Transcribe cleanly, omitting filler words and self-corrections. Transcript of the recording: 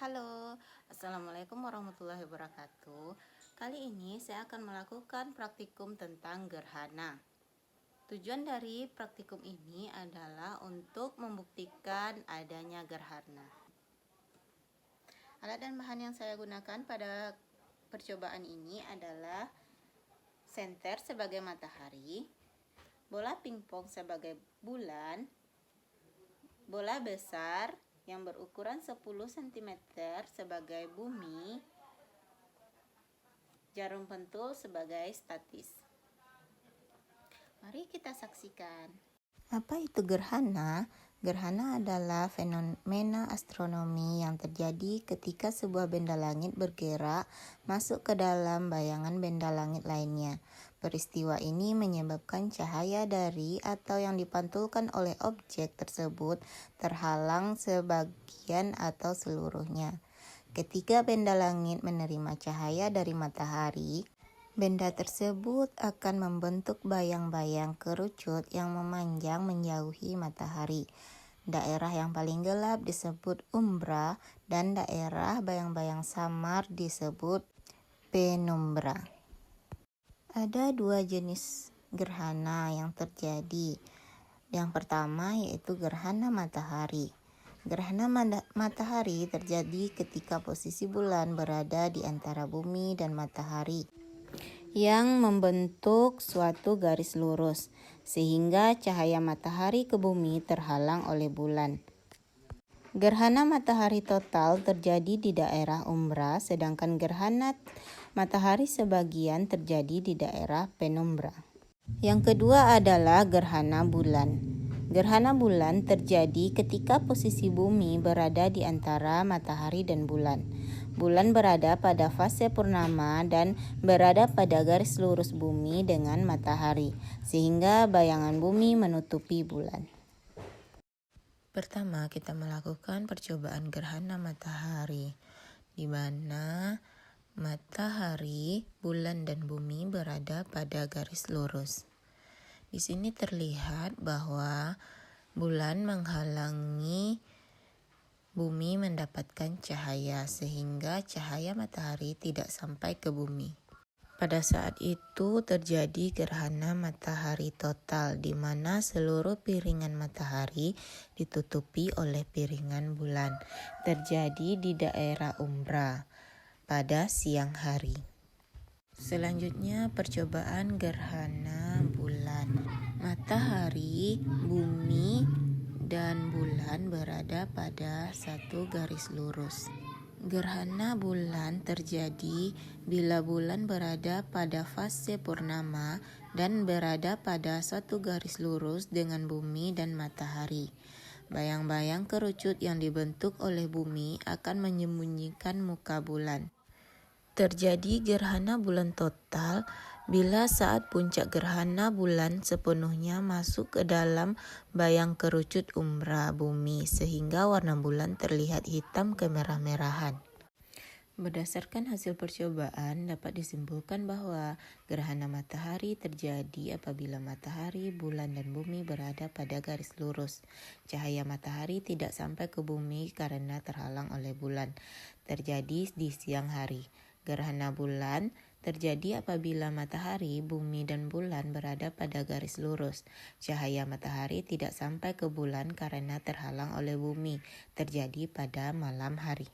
Halo, Assalamualaikum warahmatullahi wabarakatuh. Kali ini saya akan melakukan praktikum tentang gerhana. Tujuan dari praktikum ini adalah untuk membuktikan adanya gerhana. Alat dan bahan yang saya gunakan pada percobaan ini adalah senter sebagai matahari, bola pingpong sebagai bulan, bola besar yang berukuran 10 cm sebagai bumi, jarum pentul sebagai statis. Mari kita saksikan. Apa itu gerhana? Gerhana adalah fenomena astronomi yang terjadi ketika sebuah benda langit bergerak masuk ke dalam bayangan benda langit lainnya. Peristiwa ini menyebabkan cahaya dari atau yang dipantulkan oleh objek tersebut terhalang sebagian atau seluruhnya. Ketika benda langit menerima cahaya dari matahari, benda tersebut akan membentuk bayang-bayang kerucut yang memanjang menjauhi matahari. Daerah yang paling gelap disebut umbra dan daerah bayang-bayang samar disebut penumbra. Ada dua jenis gerhana yang terjadi. Yang pertama yaitu gerhana matahari. Gerhana matahari terjadi ketika posisi bulan berada di antara bumi dan matahari yang membentuk suatu garis lurus, sehingga cahaya matahari ke bumi terhalang oleh bulan. Gerhana matahari total terjadi di daerah umbra, sedangkan gerhana matahari sebagian terjadi di daerah penumbra. Yang kedua adalah gerhana bulan. Gerhana bulan terjadi ketika posisi bumi berada di antara matahari dan bulan. Bulan berada pada fase purnama dan berada pada garis lurus bumi dengan matahari, sehingga bayangan bumi menutupi bulan. Pertama, kita melakukan percobaan gerhana matahari, di mana matahari, bulan, dan bumi berada pada garis lurus. Di sini terlihat bahwa bulan menghalangi bumi mendapatkan cahaya, sehingga cahaya matahari tidak sampai ke bumi. Pada saat itu terjadi gerhana matahari total, di mana seluruh piringan matahari ditutupi oleh piringan bulan. Terjadi di daerah umbra pada siang hari. Selanjutnya percobaan gerhana bulan. Matahari, bumi, dan bulan berada pada satu garis lurus. Gerhana bulan terjadi bila bulan berada pada fase purnama dan berada pada suatu garis lurus dengan bumi dan matahari. Bayang-bayang kerucut yang dibentuk oleh bumi akan menyembunyikan muka bulan. Terjadi gerhana bulan total bila saat puncak gerhana bulan sepenuhnya masuk ke dalam bayang kerucut umbra bumi, sehingga warna bulan terlihat hitam kemerah-merahan. Berdasarkan hasil percobaan, dapat disimpulkan bahwa gerhana matahari terjadi apabila matahari, bulan, dan bumi berada pada garis lurus. Cahaya matahari tidak sampai ke bumi karena terhalang oleh bulan. Terjadi di siang hari. Gerhana bulan terjadi apabila matahari, bumi, dan bulan berada pada garis lurus. Cahaya matahari tidak sampai ke bulan karena terhalang oleh bumi. Terjadi pada malam hari.